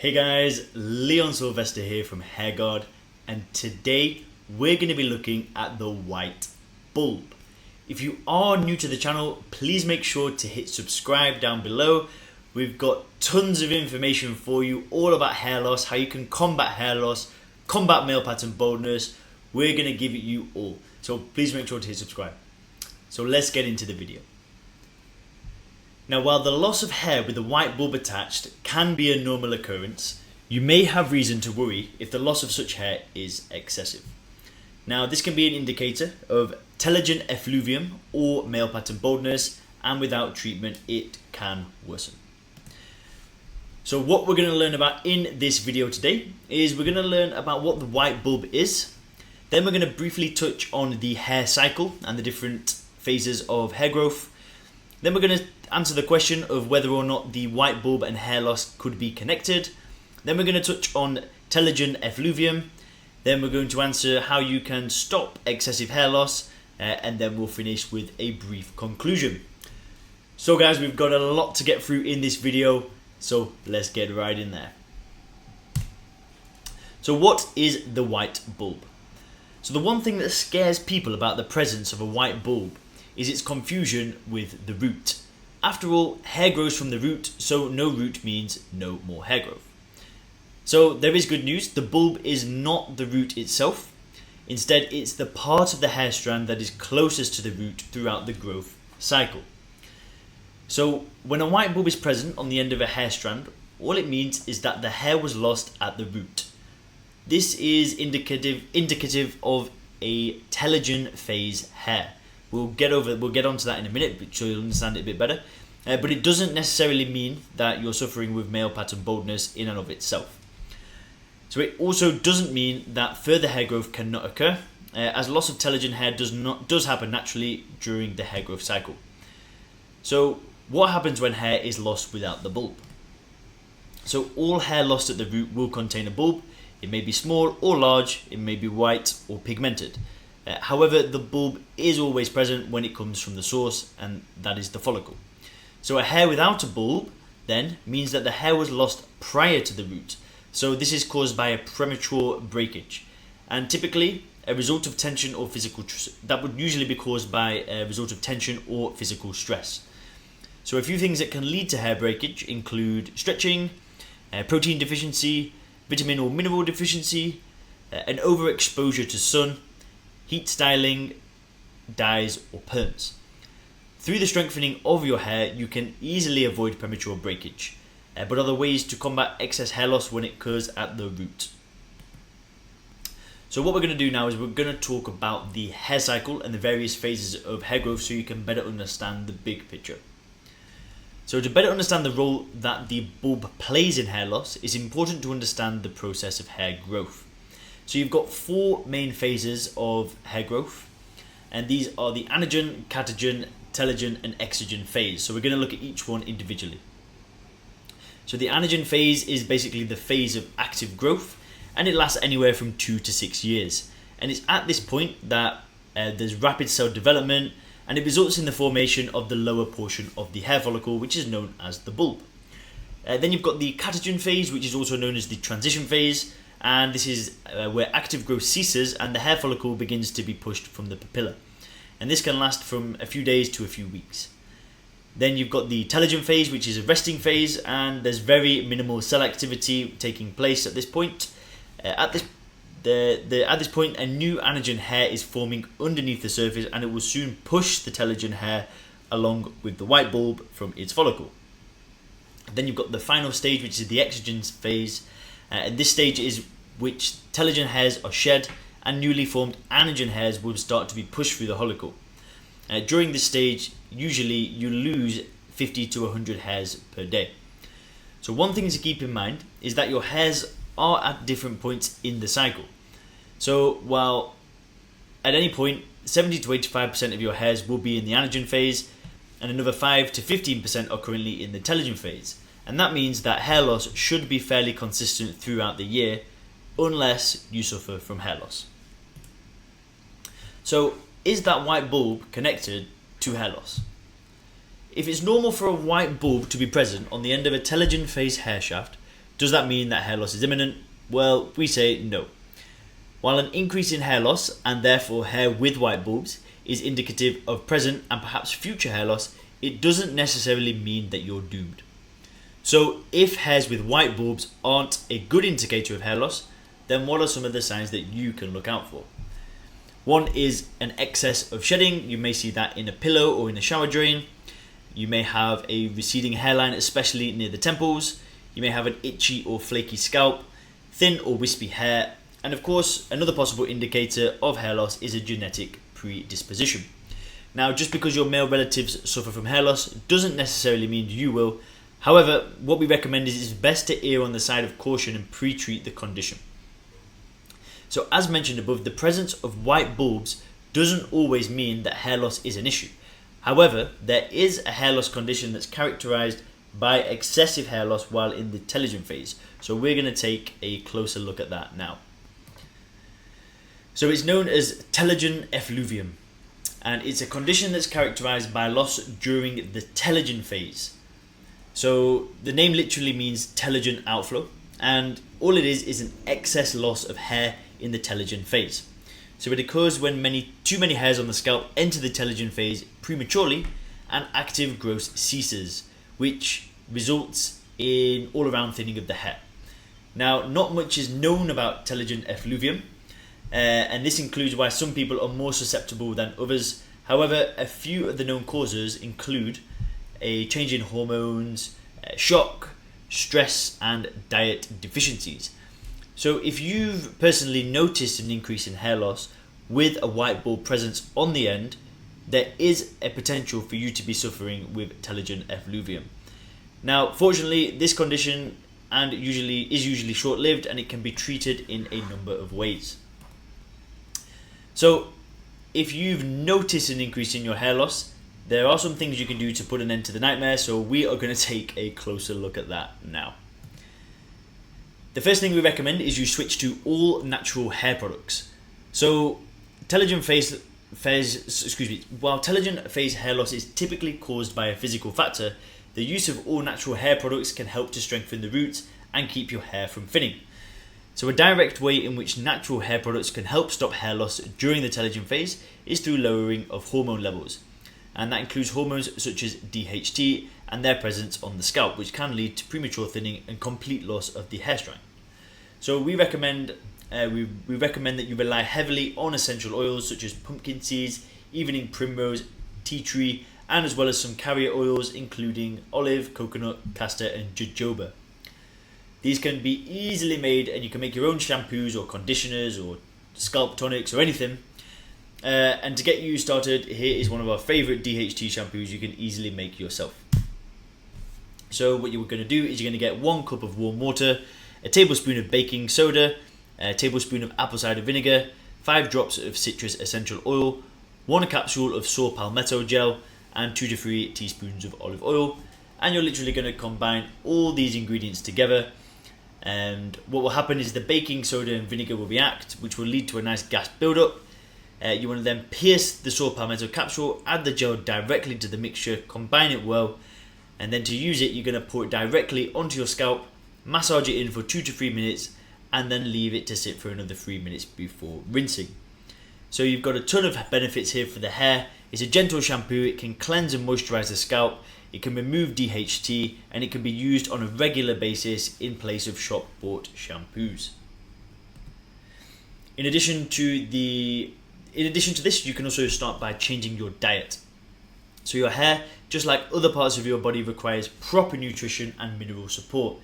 Hey guys, Leon Sylvester here from Hairguard, and today we're going to be looking at the white bulb. If you are new to the channel, please make sure to hit subscribe down below. We've got tons of information for you all about hair loss, how you can combat hair loss, combat male pattern baldness. We're going to give it you all, so please make sure to hit subscribe. So let's get into the video. Now, while the loss of hair with a white bulb attached can be a normal occurrence, you may have reason to worry if the loss of such hair is excessive. Now, this can be an indicator of telogen effluvium or male pattern baldness, and without treatment it can worsen. So what we're going to learn about in this video today is we're going to learn about what the white bulb is. Then we're going to briefly touch on the hair cycle and the different phases of hair growth. Then we're going to answer the question of whether or not the white bulb and hair loss could be connected. Then we're going to touch on telogen effluvium. Then we're going to answer how you can stop excessive hair loss, and then we'll finish with a brief conclusion. So guys, we've got a lot to get through in this video, so let's get right in there. So what is the white bulb? So the one thing that scares people about the presence of a white bulb is its confusion with the root. After all, hair grows from the root, so no root means no more hair growth. So there is good news, the bulb is not the root itself. Instead, it's the part of the hair strand that is closest to the root throughout the growth cycle. So when a white bulb is present on the end of a hair strand, all it means is that the hair was lost at the root. This is indicative of a telogen phase hair. We'll get onto that in a minute, so you'll understand it a bit better. But it doesn't necessarily mean that you're suffering with male pattern baldness in and of itself. So it also doesn't mean that further hair growth cannot occur, as loss of telogen hair does happen naturally during the hair growth cycle. So what happens when hair is lost without the bulb? So all hair lost at the root will contain a bulb. It may be small or large, it may be white or pigmented. However, the bulb is always present when it comes from the source, and that is the follicle. So a hair without a bulb then means that the hair was lost prior to the root. So this is caused by a premature breakage, and typically a result of tension or physical that would usually be caused by a result of tension or physical stress. So a few things that can lead to hair breakage include stretching, protein deficiency, vitamin or mineral deficiency, an overexposure to sun, heat styling, dyes or perms. Through the strengthening of your hair, you can easily avoid premature breakage, but other ways to combat excess hair loss when it occurs at the root. So what we're going to do now is we're going to talk about the hair cycle and the various phases of hair growth so you can better understand the big picture. So to better understand the role that the bulb plays in hair loss, it's important to understand the process of hair growth. So you've got four main phases of hair growth, and these are the anagen, catagen, telogen and exogen phase. So we're going to look at each one individually. So the anagen phase is basically the phase of active growth, and it lasts anywhere from 2 to 6 years. And it's at this point that there's rapid cell development, and it results in the formation of the lower portion of the hair follicle, which is known as the bulb. Then you've got the catagen phase, which is also known as the transition phase. And this is where active growth ceases and the hair follicle begins to be pushed from the papilla. And this can last from a few days to a few weeks. Then you've got the telogen phase, which is a resting phase, and there's very minimal cell activity taking place at this point. At this point, a new anagen hair is forming underneath the surface, and it will soon push the telogen hair along with the white bulb from its follicle. Then you've got the final stage, which is the exogen phase. And this stage is which telogen hairs are shed and newly formed anagen hairs will start to be pushed through the follicle. During this stage, usually you lose 50 to 100 hairs per day. So one thing to keep in mind is that your hairs are at different points in the cycle. So while at any point 70 to 85% of your hairs will be in the anagen phase, and another 5 to 15% are currently in the telogen phase. And that means that hair loss should be fairly consistent throughout the year, unless you suffer from hair loss. So is that white bulb connected to hair loss? If it's normal for a white bulb to be present on the end of a telogen phase hair shaft Does that mean that hair loss is imminent? Well, we say no. While an increase in hair loss, and therefore hair with white bulbs, is indicative of present and perhaps future hair loss, it doesn't necessarily mean that you're doomed. So if hairs with white bulbs aren't a good indicator of hair loss, then what are some of the signs that you can look out for? One is an excess of shedding. You may see that in a pillow or in a shower drain. You may have a receding hairline, especially near the temples. You may have an itchy or flaky scalp, thin or wispy hair, and of course, another possible indicator of hair loss is a genetic predisposition. Now, just because your male relatives suffer from hair loss doesn't necessarily mean you will. However, what we recommend is it's best to err on the side of caution and pre-treat the condition. So as mentioned above, the presence of white bulbs doesn't always mean that hair loss is an issue. However, there is a hair loss condition that's characterized by excessive hair loss while in the telogen phase. So we're going to take a closer look at that now. So it's known as Telogen Effluvium, and it's a condition that's characterized by loss during the telogen phase. So the name literally means telogen outflow, and all it is an excess loss of hair in the telogen phase. So it occurs when too many hairs on the scalp enter the telogen phase prematurely and active growth ceases, which results in all-around thinning of the hair. Now, not much is known about telogen effluvium, and this includes why some people are more susceptible than others. However, a few of the known causes include a change in hormones, shock, stress, and diet deficiencies. So if you've personally noticed an increase in hair loss with a white bulb presence on the end, there is a potential for you to be suffering with telogen effluvium. Now, fortunately, this condition is usually short-lived, and it can be treated in a number of ways. So if you've noticed an increase in your hair loss, there are some things you can do to put an end to the nightmare, so we are going to take a closer look at that now. The first thing we recommend is you switch to all natural hair products. So while telogen phase hair loss is typically caused by a physical factor, the use of all natural hair products can help to strengthen the roots and keep your hair from thinning. So a direct way in which natural hair products can help stop hair loss during the telogen phase is through lowering of hormone levels. And that includes hormones such as DHT and their presence on the scalp, which can lead to premature thinning and complete loss of the hair strand. So we recommend that you rely heavily on essential oils such as pumpkin seeds, evening primrose, tea tree, and as well as some carrier oils including olive, coconut, castor, and jojoba. These can be easily made, and you can make your own shampoos or conditioners or scalp tonics or anything. And to get you started, here is one of our favorite DHT shampoos you can easily make yourself. So what you're going to do is you're going to get 1 cup of warm water, a tablespoon of baking soda, a tablespoon of apple cider vinegar, 5 drops of citrus essential oil, 1 capsule of saw palmetto gel, and 2 to 3 teaspoons of olive oil. And you're literally going to combine all these ingredients together. And what will happen is the baking soda and vinegar will react, which will lead to a nice gas buildup. You want to then pierce the saw palmetto capsule, add the gel directly to the mixture, combine it well, and then to use it, you're going to pour it directly onto your scalp, massage it in for 2 to 3 minutes, and then leave it to sit for another 3 minutes before rinsing. So you've got a ton of benefits here for the hair. It's a gentle shampoo, it can cleanse and moisturize the scalp, it can remove DHT, and it can be used on a regular basis in place of shop-bought shampoos. In addition to this, you can also start by changing your diet. So your hair, just like other parts of your body, requires proper nutrition and mineral support.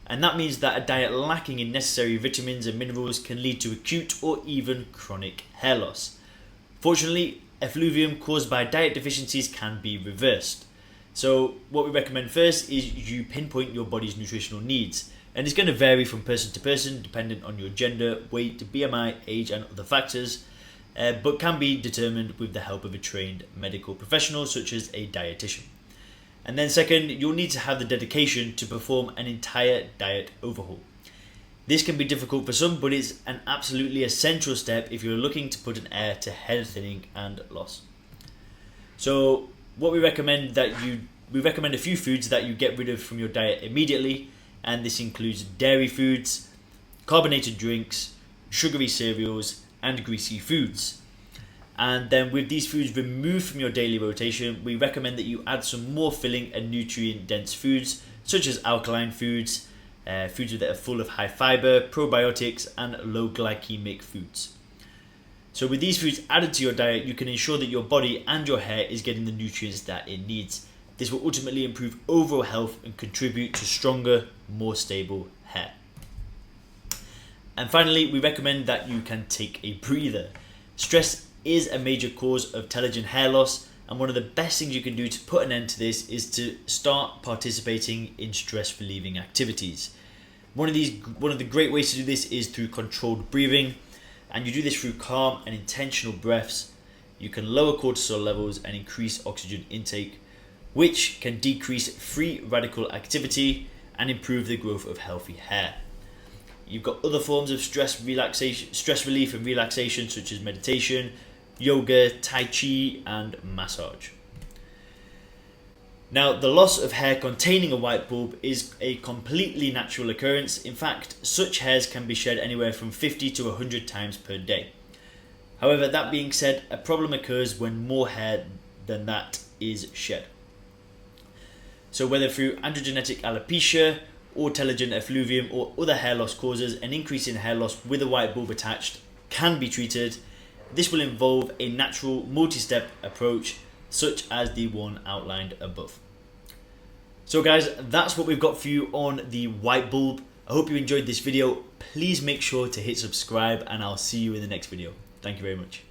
And that means that a diet lacking in necessary vitamins and minerals can lead to acute or even chronic hair loss. Fortunately, effluvium caused by diet deficiencies can be reversed. So what we recommend first is you pinpoint your body's nutritional needs. And it's going to vary from person to person, dependent on your gender, weight, BMI, age, and other factors, but can be determined with the help of a trained medical professional, such as a dietitian. And then second, you'll need to have the dedication to perform an entire diet overhaul. This can be difficult for some, but it's an absolutely essential step if you're looking to put an end to hair thinning and loss. So what we recommend a few foods that you get rid of from your diet immediately. and this includes dairy foods, carbonated drinks, sugary cereals, and greasy foods. And then with these foods removed from your daily rotation, we recommend that you add some more filling and nutrient dense foods such as alkaline foods, foods that are full of high fiber, probiotics, and low glycemic foods. So with these foods added to your diet, you can ensure that your body and your hair is getting the nutrients that it needs. This will ultimately improve overall health and contribute to stronger, more stable hair. And finally, we recommend that you can take a breather. Stress is a major cause of telogen hair loss, and one of the best things you can do to put an end to this is to start participating in stress relieving activities. One of the great ways to do this is through controlled breathing, and you do this through calm and intentional breaths. You can lower cortisol levels and increase oxygen intake, which can decrease free radical activity and improve the growth of healthy hair. You've got other forms of stress relief and relaxation such as meditation, yoga, tai chi, and massage. Now, the loss of hair containing a white bulb is a completely natural occurrence. In fact, such hairs can be shed anywhere from 50 to 100 times per day. However, that being said, a problem occurs when more hair than that is shed. So whether through androgenetic alopecia or telogen effluvium or other hair loss causes, an increase in hair loss with a white bulb attached can be treated. This will involve a natural multi-step approach such as the one outlined above. So guys, that's what we've got for you on the white bulb. I hope you enjoyed this video. Please make sure to hit subscribe, and I'll see you in the next video. Thank you very much.